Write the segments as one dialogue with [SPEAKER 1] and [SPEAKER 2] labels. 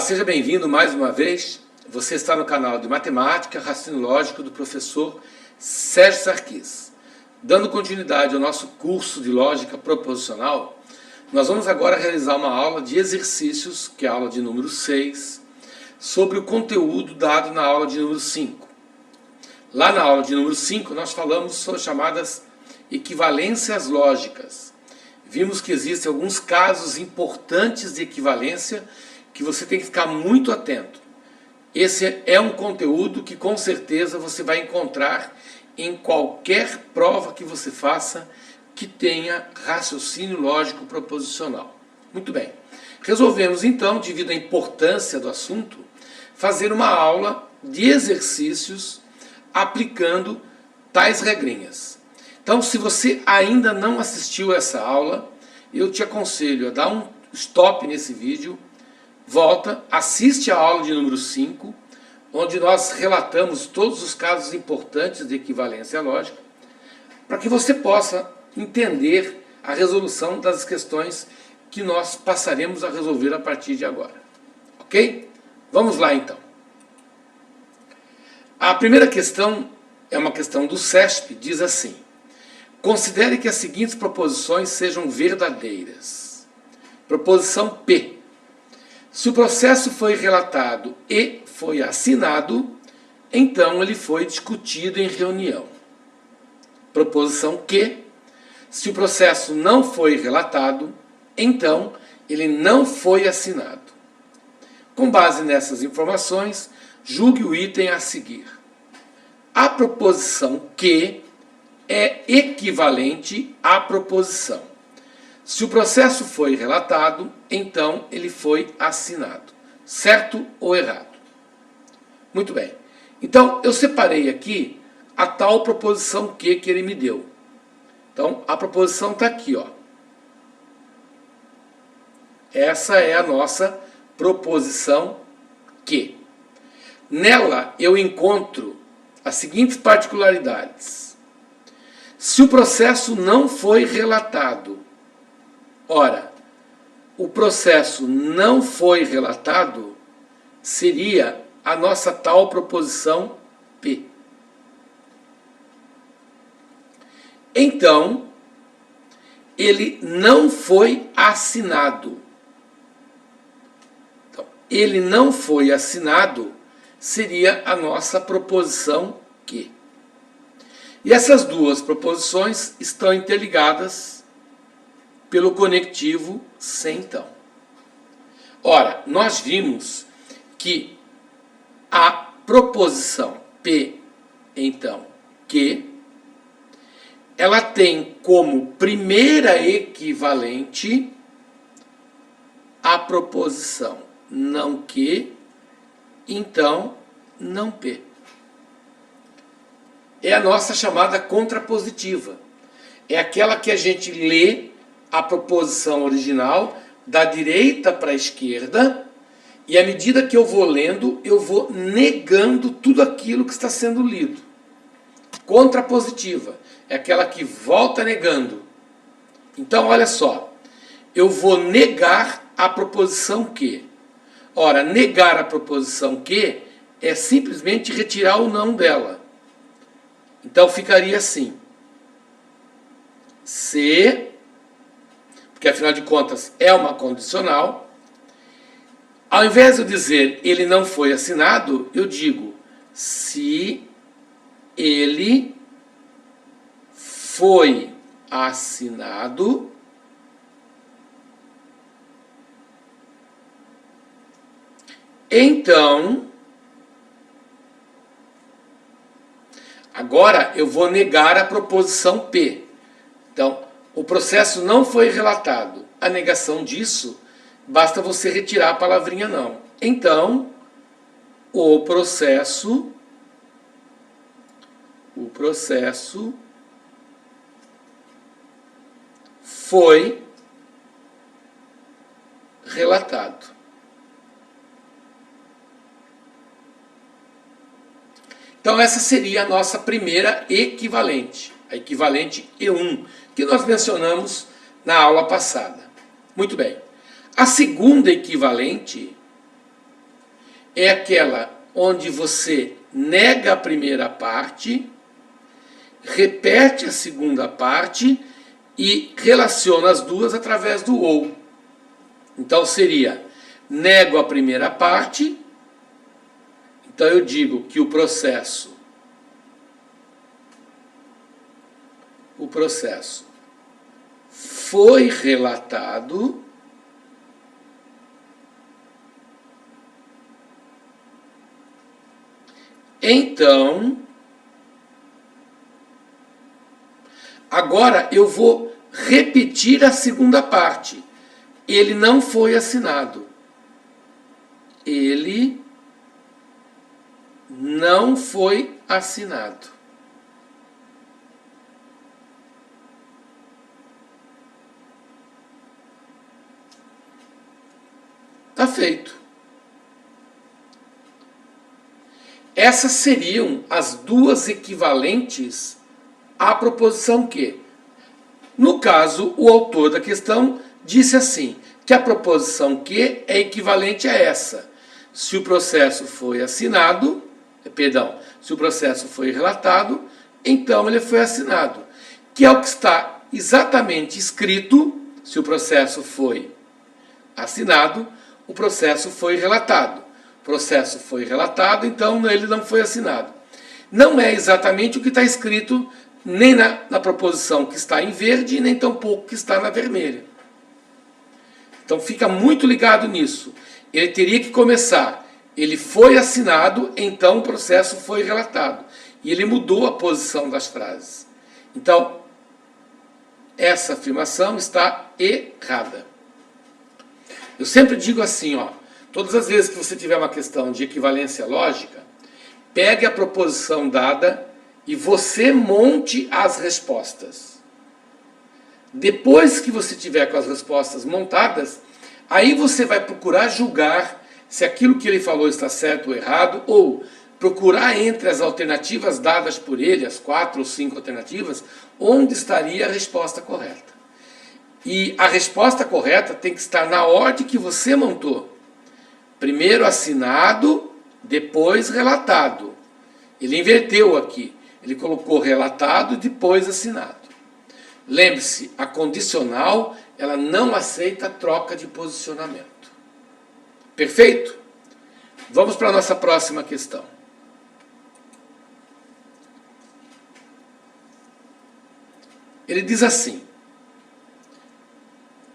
[SPEAKER 1] seja bem-vindo mais uma vez. Você está no canal de Matemática Raciocínio Lógico do professor Sérgio Sarquis. Dando continuidade ao nosso curso de Lógica Proposicional, nós vamos agora realizar uma aula de exercícios, que é a aula de número 6, sobre o conteúdo dado na aula de número 5. Lá na aula de número 5, nós falamos sobre as chamadas equivalências lógicas. Vimos que existem alguns casos importantes de equivalência que você tem que ficar muito atento. Esse é um conteúdo que com certeza você vai encontrar em qualquer prova que você faça que tenha raciocínio lógico proposicional. Muito bem. Resolvemos então, devido à importância do assunto, fazer uma aula de exercícios aplicando tais regrinhas. Então, se você ainda não assistiu essa aula, eu te aconselho a dar um stop nesse vídeo, volta, assiste a aula de número 5, onde nós relatamos todos os casos importantes de equivalência lógica, para que você possa entender a resolução das questões que nós passaremos a resolver a partir de agora. Ok? Vamos lá então. A primeira questão é uma questão do CESP, diz assim: considere que as seguintes proposições sejam verdadeiras. Proposição P. Se o processo foi relatado e foi assinado, então ele foi discutido em reunião. Proposição Q. Se o processo não foi relatado, então ele não foi assinado. Com base nessas informações, julgue o item a seguir. A proposição Q é equivalente à proposição: se o processo foi relatado, então ele foi assinado. Certo ou errado? Muito bem. Então, eu separei aqui a tal proposição Q que ele me deu. Então, a proposição está aqui, ó. Essa é a nossa proposição Q. Nela, eu encontro as seguintes particularidades. Se o processo não foi relatado, ora, o processo não foi relatado seria a nossa tal proposição P. Então, ele não foi assinado. Então, ele não foi assinado seria a nossa proposição Q. E essas duas proposições estão interligadas pelo conectivo se então. Ora, nós vimos que a proposição P, então, Q, ela tem como primeira equivalente a proposição não Q, então não P. É a nossa chamada contrapositiva. É aquela que a gente lê a proposição original da direita para a esquerda, e à medida que eu vou lendo, eu vou negando tudo aquilo que está sendo lido. Contrapositiva é aquela que volta negando. Então, olha só, eu vou negar a proposição Q. Ora, negar a proposição Q é simplesmente retirar o não dela. Então, ficaria assim: se, porque afinal de contas é uma condicional, ao invés de eu dizer ele não foi assinado, eu digo se ele foi assinado, então, agora eu vou negar a proposição P. Então, o processo não foi relatado. A negação disso, basta você retirar a palavrinha não. Então, o processo foi relatado. Então, essa seria a nossa primeira equivalente, a equivalente E1, que nós mencionamos na aula passada. Muito bem. A segunda equivalente é aquela onde você nega a primeira parte, repete a segunda parte e relaciona as duas através do ou. Então seria, nego a primeira parte, então eu digo que o processo foi relatado, então agora eu vou repetir a segunda parte. Ele não foi assinado. Ele não foi assinado. Está feito. Essas seriam as duas equivalentes à proposição que. No caso, o autor da questão disse assim, que a proposição que é equivalente a essa. Se o processo foi assinado, se o processo foi relatado, então ele foi assinado. Que é o que está exatamente escrito, se o processo foi assinado, o processo foi relatado. O processo foi relatado, então ele não foi assinado. Não é exatamente o que está escrito nem na proposição que está em verde, nem tampouco que está na vermelha. Então fica muito ligado nisso. Ele teria que começar, ele foi assinado, então o processo foi relatado. E ele mudou a posição das frases. Então, essa afirmação está errada. Eu sempre digo assim, todas as vezes que você tiver uma questão de equivalência lógica, pegue a proposição dada e você monte as respostas. Depois que você tiver com as respostas montadas, aí você vai procurar julgar se aquilo que ele falou está certo ou errado, ou procurar entre as alternativas dadas por ele, as 4 ou 5 alternativas, onde estaria a resposta correta. E a resposta correta tem que estar na ordem que você montou. Primeiro assinado, depois relatado. Ele inverteu aqui. Ele colocou relatado e depois assinado. Lembre-se, a condicional, ela não aceita troca de posicionamento. Perfeito? Vamos para a nossa próxima questão. Ele diz assim: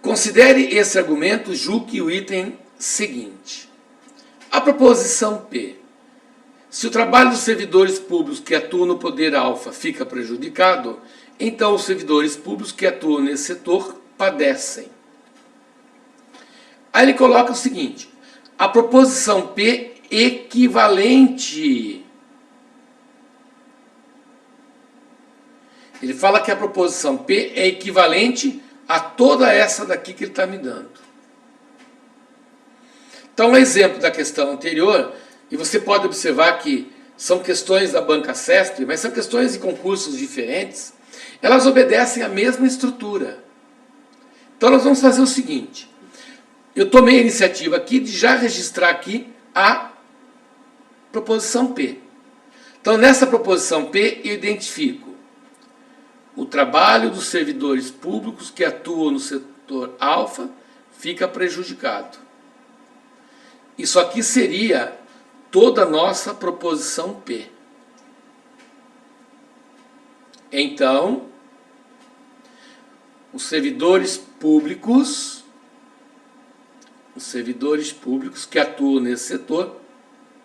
[SPEAKER 1] considere esse argumento, julgue o item seguinte. A proposição P. Se o trabalho dos servidores públicos que atuam no poder alfa fica prejudicado, então os servidores públicos que atuam nesse setor padecem. Aí ele coloca o seguinte: a proposição P equivalente. Ele fala que a proposição P é equivalente a toda essa daqui que ele está me dando. Então, um exemplo da questão anterior, e você pode observar que são questões da banca CESP, mas são questões de concursos diferentes, elas obedecem à mesma estrutura. Então, nós vamos fazer o seguinte: eu tomei a iniciativa aqui de já registrar aqui a proposição P. Então, nessa proposição P, eu identifico o trabalho dos servidores públicos que atuam no setor alfa fica prejudicado. Isso aqui seria toda a nossa proposição P. Então, os servidores públicos que atuam nesse setor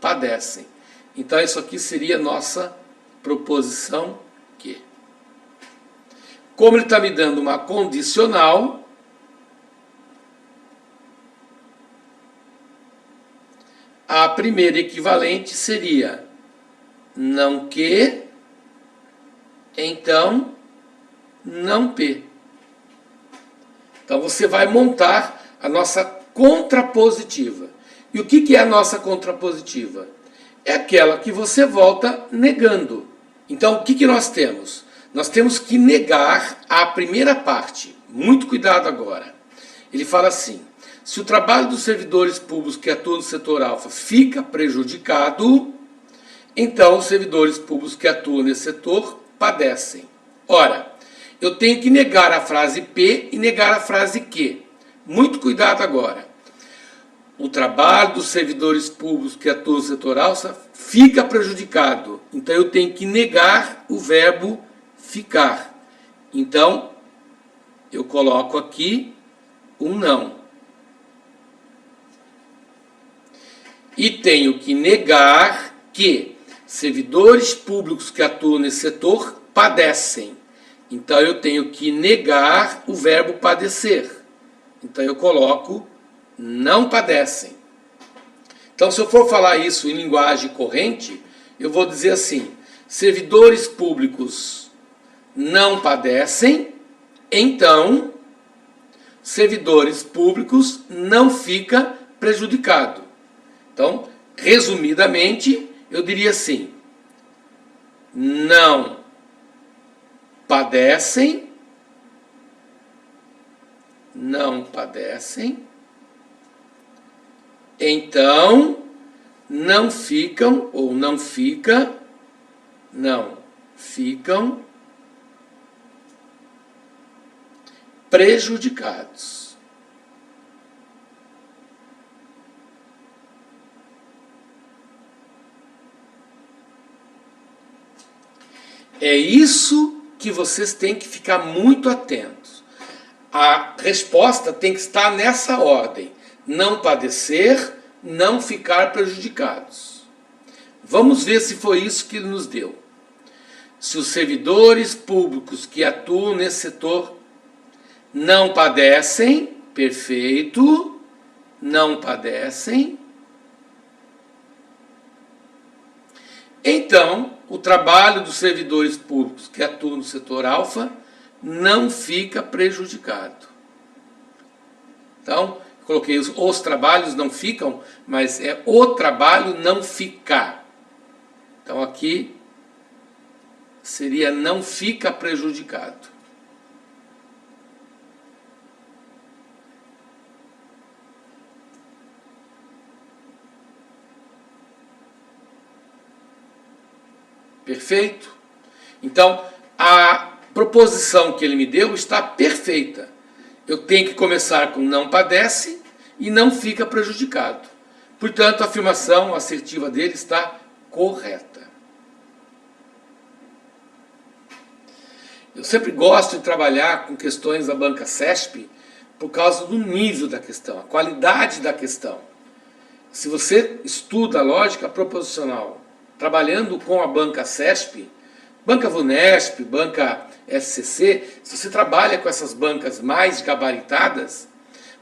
[SPEAKER 1] padecem. Então, isso aqui seria a nossa proposição Q. Como ele está me dando uma condicional, a primeira equivalente seria não Q, então não P. Então você vai montar a nossa contrapositiva. E o que é a nossa contrapositiva? É aquela que você volta negando. Então o que nós temos? Nós temos que negar a primeira parte. Muito cuidado agora. Ele fala assim: Se o trabalho dos servidores públicos que atuam no setor alfa fica prejudicado, então os servidores públicos que atuam nesse setor padecem. Ora, eu tenho que negar a frase P e negar a frase Q. Muito cuidado agora. O trabalho dos servidores públicos que atuam no setor alfa fica prejudicado. Então eu tenho que negar o verbo ficar. Então eu coloco aqui um não. E tenho que negar que servidores públicos que atuam nesse setor padecem. Então eu tenho que negar o verbo padecer. Então eu coloco não padecem. Então, se eu for falar isso em linguagem corrente, eu vou dizer assim: servidores públicos não padecem, então servidores públicos não fica prejudicado. Então, resumidamente, eu diria assim: não padecem, então não ficam prejudicados. É isso que vocês têm que ficar muito atentos. A resposta tem que estar nessa ordem: não padecer, não ficar prejudicados. Vamos ver se foi isso que ele nos deu. Se os servidores públicos que atuam nesse setor não padecem, perfeito, não padecem, então o trabalho dos servidores públicos que atuam no setor alfa não fica prejudicado. Então, coloquei os trabalhos não ficam, mas é o trabalho não ficar. Então aqui seria não fica prejudicado. Perfeito? Então, a proposição que ele me deu está perfeita. Eu tenho que começar com não padece e não fica prejudicado. Portanto, a afirmação assertiva dele está correta. Eu sempre gosto de trabalhar com questões da banca CESP por causa do nível da questão, a qualidade da questão. Se você estuda a lógica proposicional trabalhando com a banca CESP, banca VUNESP, banca SCC, se você trabalha com essas bancas mais gabaritadas,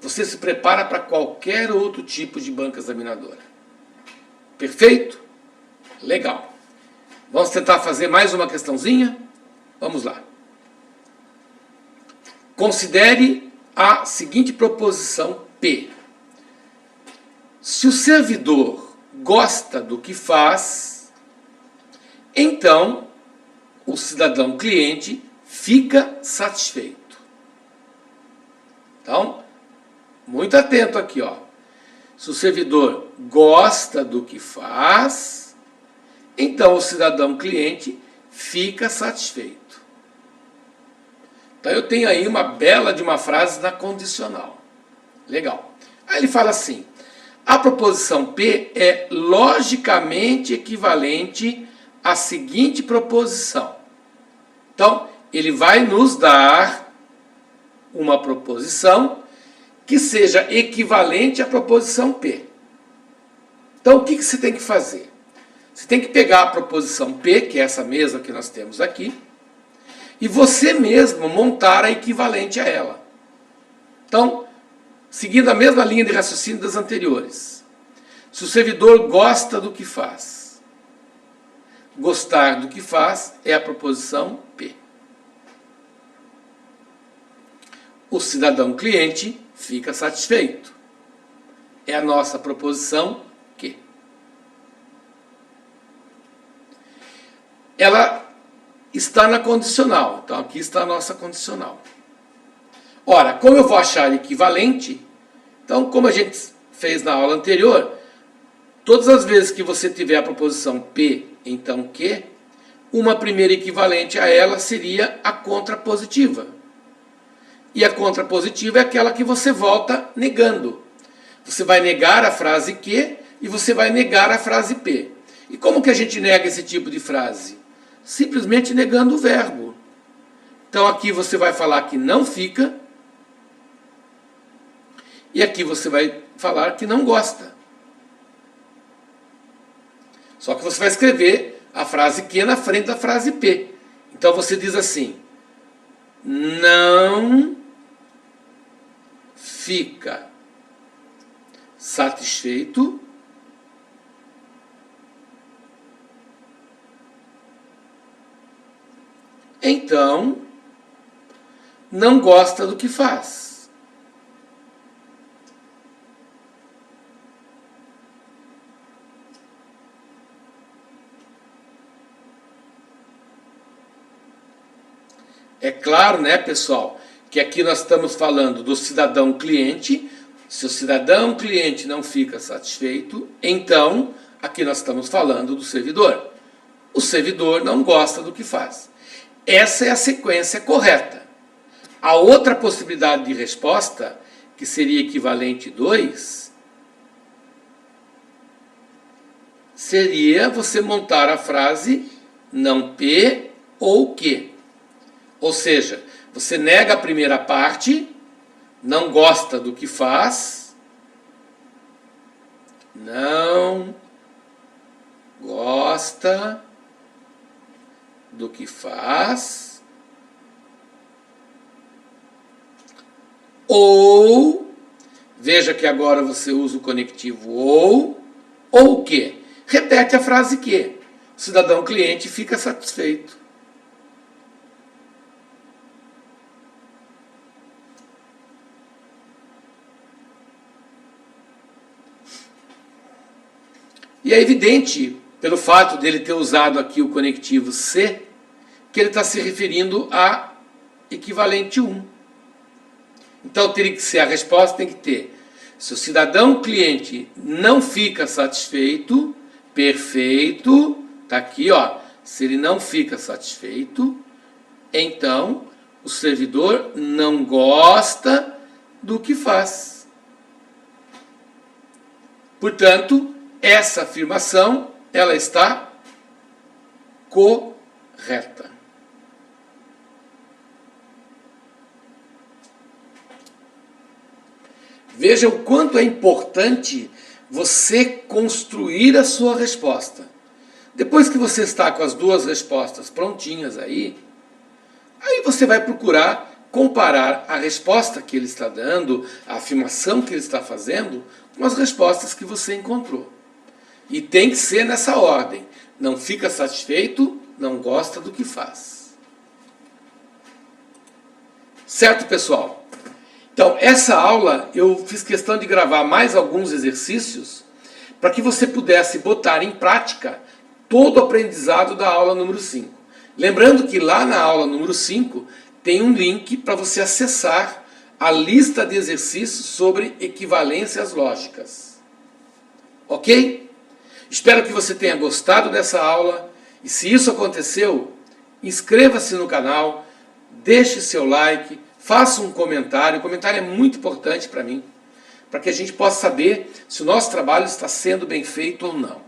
[SPEAKER 1] você se prepara para qualquer outro tipo de banca examinadora. Perfeito? Legal. Vamos tentar fazer mais uma questãozinha? Vamos lá. Considere a seguinte proposição P. Se o servidor gosta do que faz, então o cidadão cliente fica satisfeito. Então, muito atento aqui, ó. Se o servidor gosta do que faz, então o cidadão cliente fica satisfeito. Então eu tenho aí uma bela de uma frase na condicional. Legal. Aí ele fala assim: a proposição P é logicamente equivalente à seguinte proposição. Então, ele vai nos dar uma proposição que seja equivalente à proposição P. Então, o que você tem que fazer? Você tem que pegar a proposição P, que é essa mesma que nós temos aqui, e você mesmo montar a equivalente a ela. Então, seguindo a mesma linha de raciocínio das anteriores. Se o servidor gosta do que faz, gostar do que faz é a proposição P. O cidadão cliente fica satisfeito. É a nossa proposição Q. Ela está na condicional. Então aqui está a nossa condicional. Ora, como eu vou achar equivalente, Então, como a gente fez na aula anterior, todas as vezes que você tiver a proposição P, então Q, uma primeira equivalente a ela seria a contrapositiva. E a contrapositiva é aquela que você volta negando. Você vai negar a frase Q e você vai negar a frase P. E como que a gente nega esse tipo de frase? Simplesmente negando o verbo. Então aqui você vai falar que não fica e aqui você vai falar que não gosta. Só que você vai escrever a frase Q na frente da frase P. Então você diz assim: não fica satisfeito então não gosta do que faz. É claro, né, pessoal, que aqui nós estamos falando do cidadão cliente. Se o cidadão cliente não fica satisfeito, então aqui nós estamos falando do servidor. O servidor não gosta do que faz. Essa é a sequência correta. A outra possibilidade de resposta, que seria equivalente 2, seria você montar a frase não P ou Q. Ou seja, você nega a primeira parte, não gosta do que faz, não gosta do que faz, ou, veja que agora você usa o conectivo ou o quê? Repete a frase que o cidadão cliente fica satisfeito. E é evidente, pelo fato dele ter usado aqui o conectivo se, que ele está se referindo a equivalente 1. Então teria que ser, a resposta tem que ter: se o cidadão cliente não fica satisfeito, perfeito, está aqui, ó, se ele não fica satisfeito, então o servidor não gosta do que faz. Portanto, essa afirmação, ela está correta. Veja o quanto é importante você construir a sua resposta. Depois que você está com as duas respostas prontinhas aí você vai procurar comparar a resposta que ele está dando, a afirmação que ele está fazendo, com as respostas que você encontrou. E tem que ser nessa ordem. Não fica satisfeito, não gosta do que faz. Certo, pessoal? Então, essa aula eu fiz questão de gravar mais alguns exercícios para que você pudesse botar em prática todo o aprendizado da aula número 5. Lembrando que lá na aula número 5 tem um link para você acessar a lista de exercícios sobre equivalências lógicas. Ok? Espero que você tenha gostado dessa aula e se isso aconteceu, inscreva-se no canal, deixe seu like, faça um comentário. O comentário é muito importante para mim, para que a gente possa saber se o nosso trabalho está sendo bem feito ou não.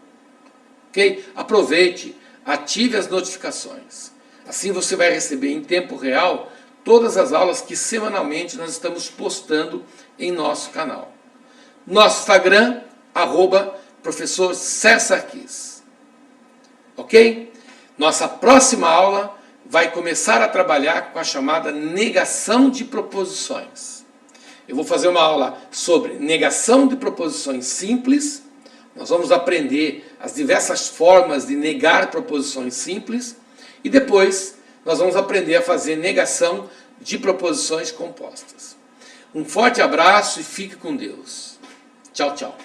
[SPEAKER 1] Ok? Aproveite, ative as notificações. Assim você vai receber em tempo real todas as aulas que semanalmente nós estamos postando em nosso canal. Nosso Instagram, @professor Sérgio Sarquis. Ok? Nossa próxima aula vai começar a trabalhar com a chamada negação de proposições. Eu vou fazer uma aula sobre negação de proposições simples. Nós vamos aprender as diversas formas de negar proposições simples. E depois nós vamos aprender a fazer negação de proposições compostas. Um forte abraço e fique com Deus. Tchau, tchau.